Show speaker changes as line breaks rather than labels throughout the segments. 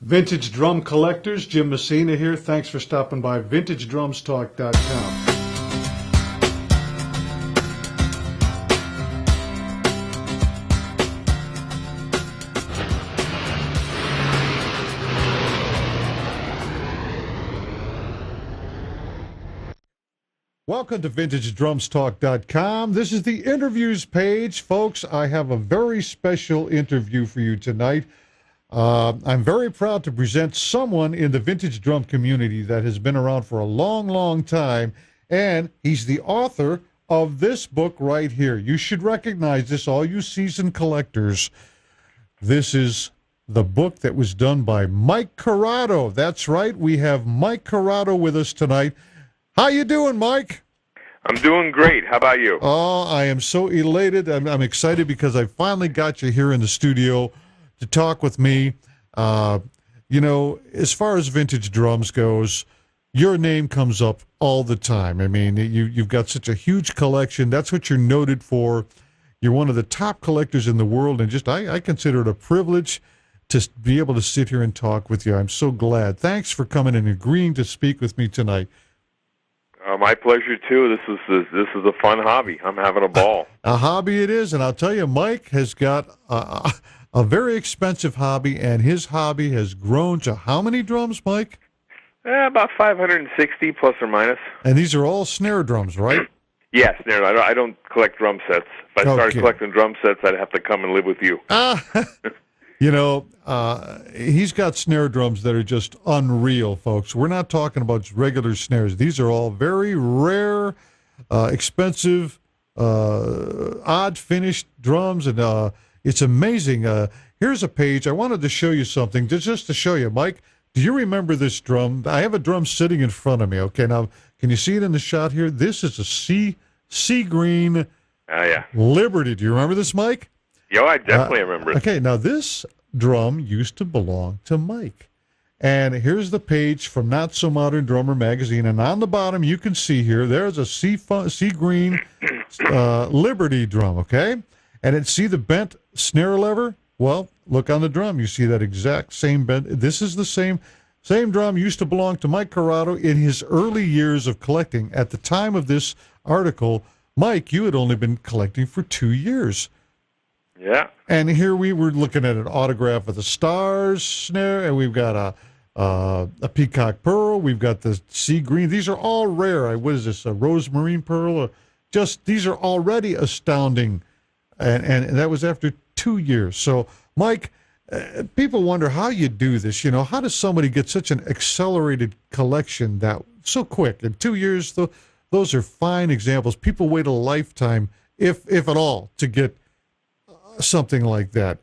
Vintage drum collectors, Jim Messina here. Thanks for stopping by VintageDrumsTalk.com. Welcome to VintageDrumsTalk.com. This is the interviews page. Folks, I have a very special interview for you tonight. I'm very proud to present someone in the vintage drum community that has been around for a long, long time, and he's the author of this book right here. You should recognize this, all you seasoned collectors. This is the book that was done by Mike Curotto. That's right, we have Mike Curotto with us tonight. How you doing, Mike?
I'm doing great. How about you?
Oh, I am so elated. I'm excited because I finally got you here in the studio to talk with me. You know, as far as vintage drums goes, your name comes up all the time. I mean, you've got such a huge collection. That's what you're noted for. You're one of the top collectors in the world, and just I consider it a privilege to be able to sit here and talk with you. I'm so glad. Thanks for coming and agreeing to speak with me tonight.
My pleasure, too. This is a fun hobby. I'm having a ball.
A hobby it is, and I'll tell you, Mike has got a very expensive hobby, and his hobby has grown to how many drums, Mike?
About 560, plus or minus.
And these are all snare drums, right?
Yes, snare. I don't collect drum sets. If I started collecting drum sets, I'd have to come and live with you.
You know, he's got snare drums that are just unreal, folks. We're not talking about just regular snares. These are all very rare, expensive, odd finished drums, and it's amazing. Here's a page. I wanted to show you something, just to show you. Mike, do you remember this drum? I have a drum sitting in front of me. Okay, now, can you see it in the shot here? This is a sea green Liberty. Do you remember this, Mike?
Yeah, I definitely remember it.
Okay, now this drum used to belong to Mike. And here's the page from Not So Modern Drummer magazine. And on the bottom, you can see here, there's a sea green Liberty drum, okay? And see the bent snare lever? Well, look on the drum. You see that exact same bent. This is the same drum used to belong to Mike Curotto in his early years of collecting. At the time of this article, Mike, you had only been collecting for 2 years.
Yeah.
And here we were looking at an autograph of the Stars snare, and we've got a Peacock Pearl. We've got the Sea Green. These are all rare. What is this, a Rose Marine Pearl? These are already astounding, and that was after 2 years. So, Mike, people wonder how you do this. You know, how does somebody get such an accelerated collection that so quick? In 2 years, those are fine examples. People wait a lifetime, if at all, to get something like that.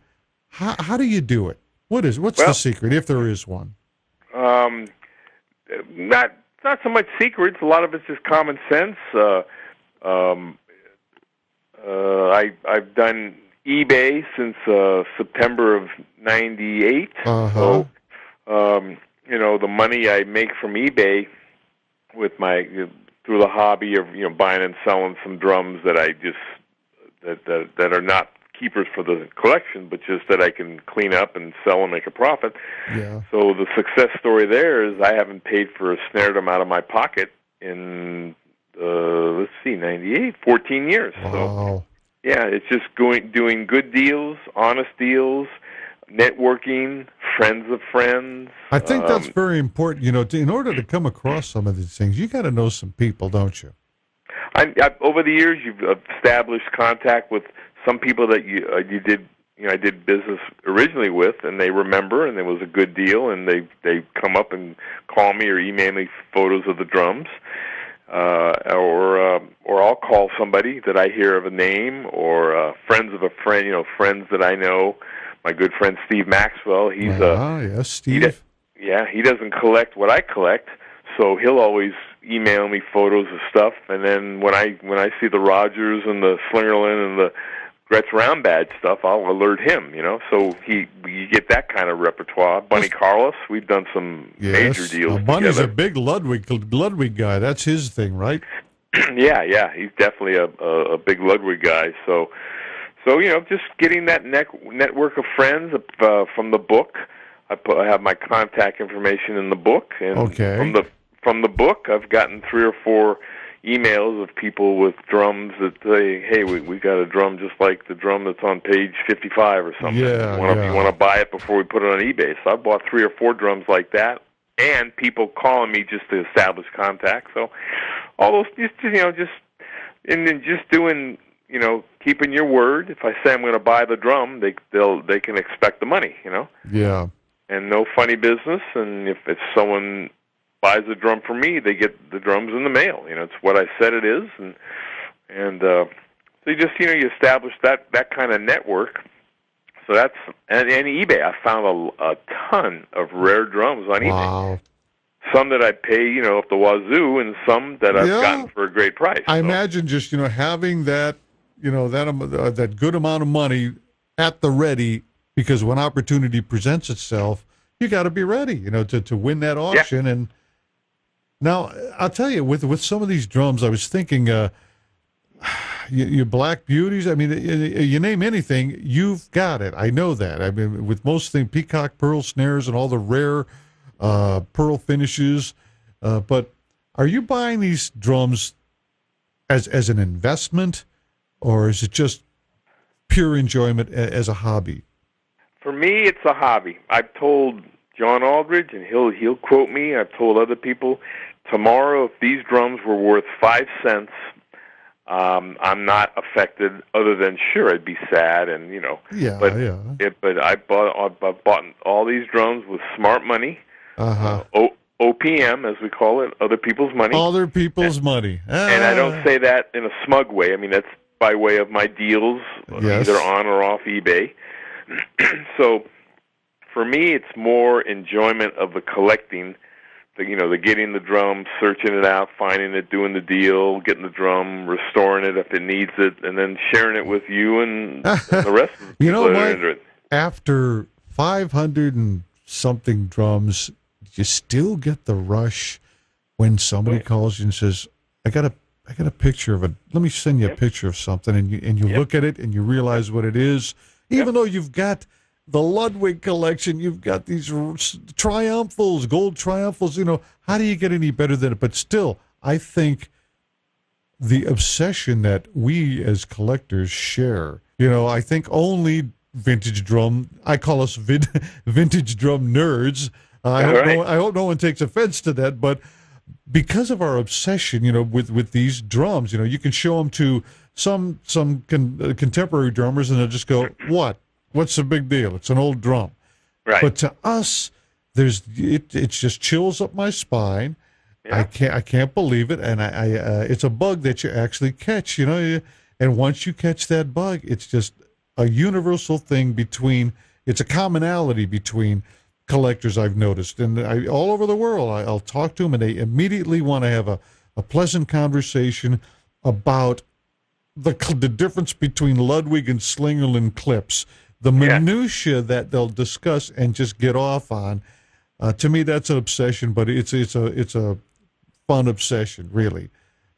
How do you do it? What's the secret, if there is one?
Not so much secrets. A lot of it's just common sense. I've done eBay since September of '98. So you know, the money I make from eBay with through the hobby of buying and selling some drums that I just that are not keepers for the collection, but just that I can clean up and sell and make a profit.
Yeah.
So the success story there is I haven't paid for a snare drum out of my pocket in 14 years.
Wow.
So yeah, it's just doing good deals, honest deals, networking, friends of friends.
I think that's very important. You know, in order to come across some of these things, you got to know some people, don't you?
Over the years, you've established contact with some people that I did business originally with, and they remember, and it was a good deal, and they come up and call me or email me photos of the drums, or I'll call somebody that I hear of a name, or friends of a friend, friends that I know. My good friend Steve Maxwell,
yes, Steve.
He doesn't collect what I collect, so he'll always email me photos of stuff, and then when I see the Rogers and the Slingerland and the Gretsch Round Badge stuff, I'll alert him, So you get that kind of repertoire. Bunny Carlos, we've done some major deals
Bunny's
together.
a big Ludwig guy. That's his thing, right?
Yeah, he's definitely a big Ludwig guy. So just getting that network of friends from the book. I have my contact information in the book, and
Okay.
from the book, I've gotten 3 or 4 emails of people with drums that say, "Hey, we got a drum just like the drum that's on page 55 or something.
Yeah,
You want to buy it before we put it on eBay?" So I bought 3 or 4 drums like that, and people calling me just to establish contact. So all those and then just doing, keeping your word. If I say I'm going to buy the drum, they can expect the money,
Yeah.
and no funny business. And if someone buys a drum from me, they get the drums in the mail. It's what I said it is, and so you just you establish that kind of network. So that's and eBay. I found a ton of rare drums on eBay.
Wow.
Some that I pay, up the wazoo, and some that I've gotten for a great price.
I imagine just having that, that good amount of money at the ready, because when opportunity presents itself, you got to be ready, to win that auction.
Yeah.
And now I'll tell you, with some of these drums, I was thinking, your Black Beauties. I mean, you name anything, you've got it. I know that. I mean, with most things, peacock pearl snares and all the rare pearl finishes. But are you buying these drums as an investment, or is it just pure enjoyment as a hobby?
For me, it's a hobby. I've told John Aldridge, and he'll quote me. I've told other people, tomorrow, if these drums were worth 5 cents, I'm not affected. Other than, sure, I'd be sad, and
Yeah,
But
yeah.
but I bought all these drums with smart money. OPM, as we call it, other people's money.
Other people's money.
And I don't say that in a smug way. I mean, that's by way of my deals,
Yes.
either on or off eBay. So for me, it's more enjoyment of the collecting, the getting the drum, searching it out, finding it, doing the deal, getting the drum, restoring it if it needs it, and then sharing it with you and the rest of the people that are into it.
After 500 and something drums, you still get the rush when somebody calls you and says, I got a picture of it. Let me send you a picture of something, and you look at it and you realize what it is. Even though you've got the Ludwig collection, you've got these triumphals, gold triumphals, how do you get any better than it? But still, I think the obsession that we as collectors share, I think only vintage drum, I call us vintage drum nerds. I hope no one takes offense to that, but because of our obsession, with these drums, you can show them to some contemporary drummers, and they'll just go, "What's the big deal? It's an old drum."
Right.
But to us, it just chills up my spine. Yeah. I can't believe it, and it's a bug that you actually catch, and once you catch that bug, it's just a universal thing it's a commonality between collectors, I've noticed, and all over the world. I'll talk to them, and they immediately want to have a pleasant conversation about the difference between Ludwig and Slingerland clips, the minutia that they'll discuss and just get off on. To me, that's an obsession, but it's a fun obsession, really.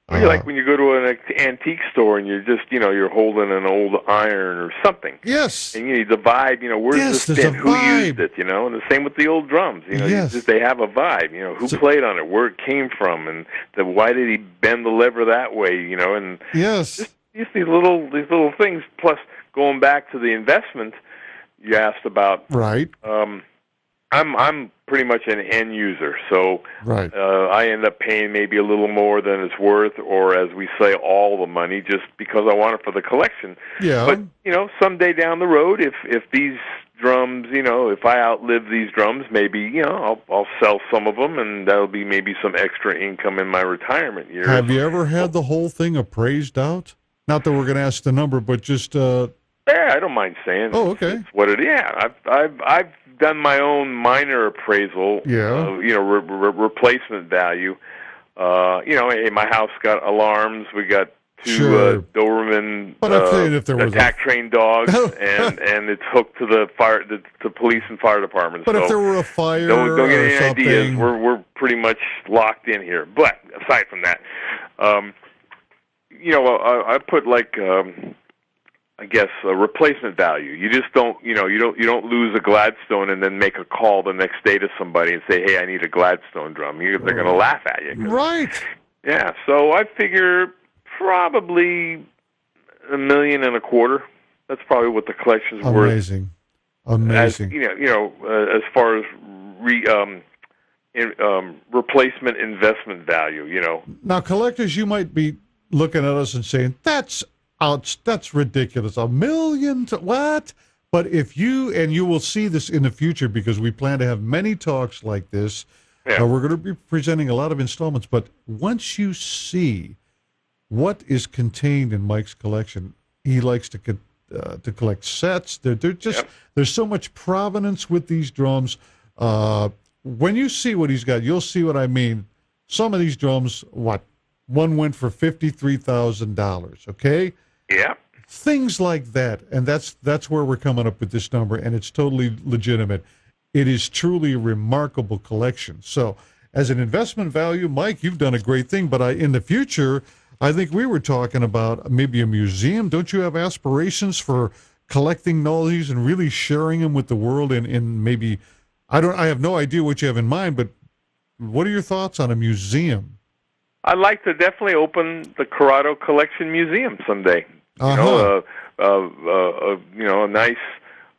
Like when you go to an antique store and you're just, you're holding an old iron or something.
Yes.
And the vibe, where's this been? Who used it, and the same with the old drums. They have a vibe, who played on it, where it came from, and why did he bend the lever that way, and
yes.
Just these little things. Plus, going back to the investment you asked about.
Right.
I'm pretty much an end user, so
right.
I end up paying maybe a little more than it's worth, or as we say, all the money, just because I want it for the collection.
Yeah.
But someday down the road, if these drums, if I outlive these drums, maybe I'll sell some of them, and that'll be maybe some extra income in my retirement years.
Have you ever had the whole thing appraised out? Not that we're going to ask the number, but just.
Yeah, I don't mind saying.
Oh, okay.
It's what it is. Yeah, I've done my own minor appraisal.
Yeah.
Replacement value. Hey, my house got alarms. We got two Doberman attack trained dogs, and it's hooked to the police and fire departments.
But if there were a fire,
don't get any
something.
ideas. We're pretty much locked in here. But aside from that, I put like. I guess, a replacement value. You just don't, you don't lose a Gladstone and then make a call the next day to somebody and say, "Hey, I need a Gladstone drum." They're going to laugh at you.
Right.
Yeah. So I figure probably $1.25 million. That's probably what the collection's worth.
Amazing.
As far as replacement investment value.
Now, collectors, you might be looking at us and saying, "That's ridiculous. $1 million? What?" But if you will see this in the future because we plan to have many talks like this.
Yeah.
We're going to be presenting a lot of installments. But once you see what is contained in Mike's collection, he likes to collect sets. There's so much provenance with these drums. When you see what he's got, you'll see what I mean. Some of these drums, one went for $53,000. Okay.
Yeah.
Things like that, and that's where we're coming up with this number, and it's totally legitimate. It is truly a remarkable collection. So, as an investment value, Mike, you've done a great thing. But in the future, I think we were talking about maybe a museum. Don't you have aspirations for collecting all these and really sharing them with the world? In maybe, I have no idea what you have in mind, but what are your thoughts on a museum?
I'd like to definitely open the Curotto Collection Museum someday.
Uh-huh.
A nice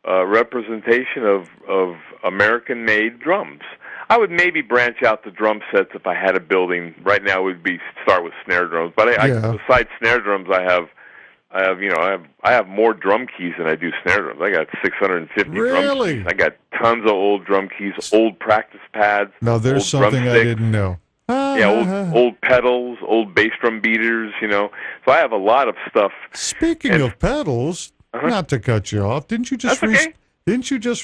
representation of American-made drums. I would maybe branch out the drum sets if I had a building. Right now, it would be start with snare drums. But besides snare drums, I have more drum keys than I do snare drums. I got 650 drum keys. I got tons of old drum keys, old practice pads.
Now there's something I didn't know.
Old pedals, old bass drum beaters, So I have a lot of stuff.
Speaking of pedals, not to cut you off, didn't you just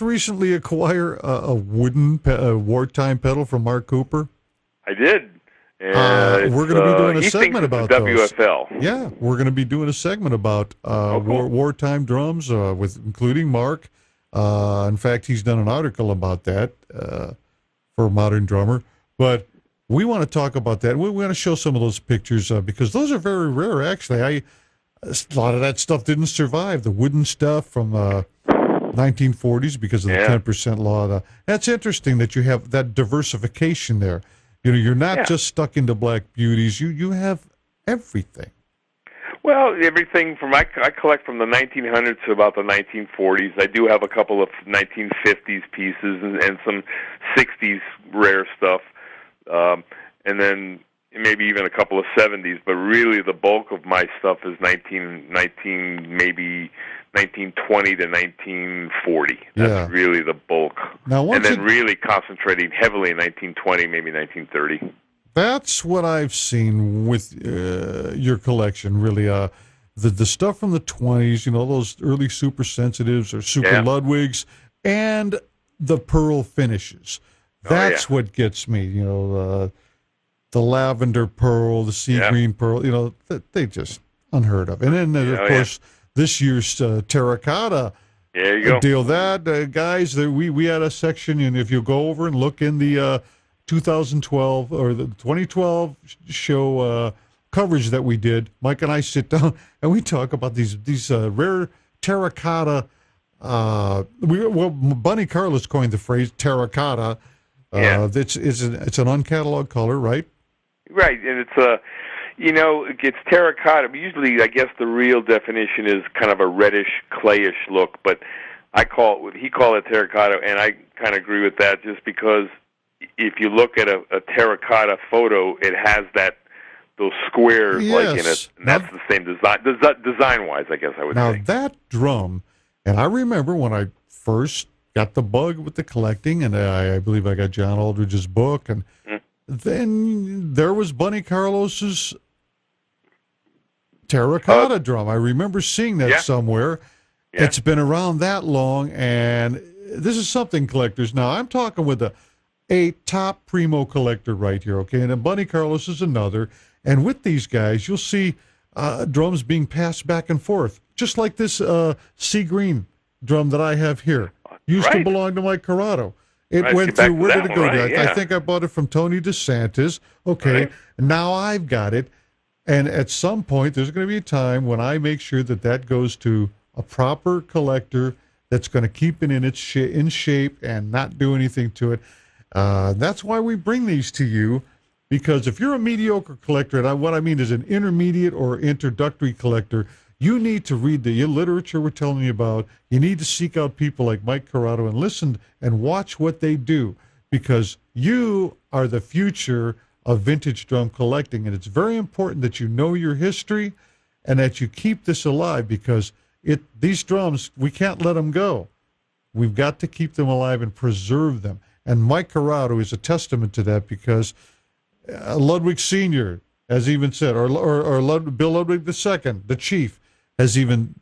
recently acquire a wooden wartime pedal from Mark Cooper?
I did.
We're going to be doing a segment about those.
WFL.
Yeah, we're going to be doing a segment about wartime drums, including Mark. In fact, he's done an article about that for Modern Drummer. But we want to talk about that. We want to show some of those pictures because those are very rare, actually. A lot of that stuff didn't survive. The wooden stuff from 1940s because of the 10% law. That's interesting that you have that diversification there. You're not just stuck into Black Beauties. You have everything.
Well, everything from I collect from the 1900s to about the 1940s. I do have a couple of 1950s pieces and some 60s rare stuff. And then maybe even a couple of 70s, but really the bulk of my stuff is 1920 to 1940. That's really the bulk.
Now,
and then really concentrating heavily in 1920, maybe 1930.
That's what I've seen with your collection, really. The stuff from the 20s, those early super sensitives or super Ludwigs, and the pearl finishes. That's what gets me, the lavender pearl, the sea green pearl, they just unheard of. And then, of course, this year's terracotta deal. That, guys, we had a section, and if you go over and look in the 2012 or the 2012 show coverage that we did, Mike and I sit down and we talk about these rare terracotta. Bunny Carlos coined the phrase terracotta. It's an uncatalogued color, right?
Right, and it's terracotta. Usually, I guess the real definition is kind of a reddish, clayish look, but he called it terracotta, and I kind of agree with that just because if you look at a terracotta photo, it has those squares like in it, and that's the same design-wise, I guess I would say.
Now, that drum, and I remember when I first got the bug with the collecting, and I believe I got John Aldridge's book, and then there was Bunny Carlos's terracotta drum. I remember seeing that somewhere. Yeah. It's been around that long, and this is something, collectors. Now, I'm talking with a top primo collector right here, okay? And then Bunny Carlos is another. And with these guys, you'll see drums being passed back and forth, just like this sea green drum that I have here. Used to belong to Mike Curotto. It went through, where did it go? I think I bought it from Tony DeSantis. Okay, now I've got it. And at some point, there's going to be a time when I make sure that goes to a proper collector that's going to keep it in its in shape and not do anything to it. That's why we bring these to you, because if you're a mediocre collector, and what I mean is an intermediate or introductory collector, you need to read the literature we're telling you about. You need to seek out people like Mike Curotto and listen and watch what they do, because you are the future of vintage drum collecting. And it's very important that you know your history and that you keep this alive, because these drums, we can't let them go. We've got to keep them alive and preserve them. And Mike Curotto is a testament to that, because Ludwig Sr. has even said, or Bill Ludwig II, the chief, has even,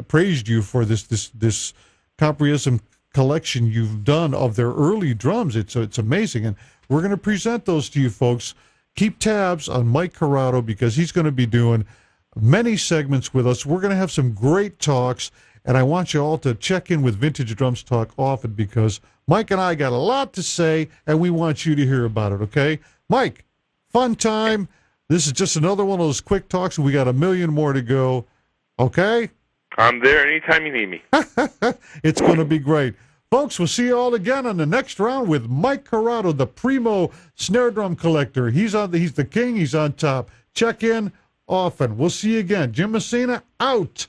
praised you for this comprehensive collection you've done of their early drums. It's amazing. And we're going to present those to you folks. Keep tabs on Mike Curotto, because he's going to be doing many segments with us. We're going to have some great talks, and I want you all to check in with Vintage Drums Talk often, because Mike and I got a lot to say, and we want you to hear about it, okay? Mike, fun time. This is just another one of those quick talks. We got a million more to go, okay?
I'm there anytime you need me.
It's going to be great. Folks, we'll see you all again on the next round with Mike Curotto, the primo snare drum collector. He's the king. He's on top. Check in often. We'll see you again. Jim Messina, out.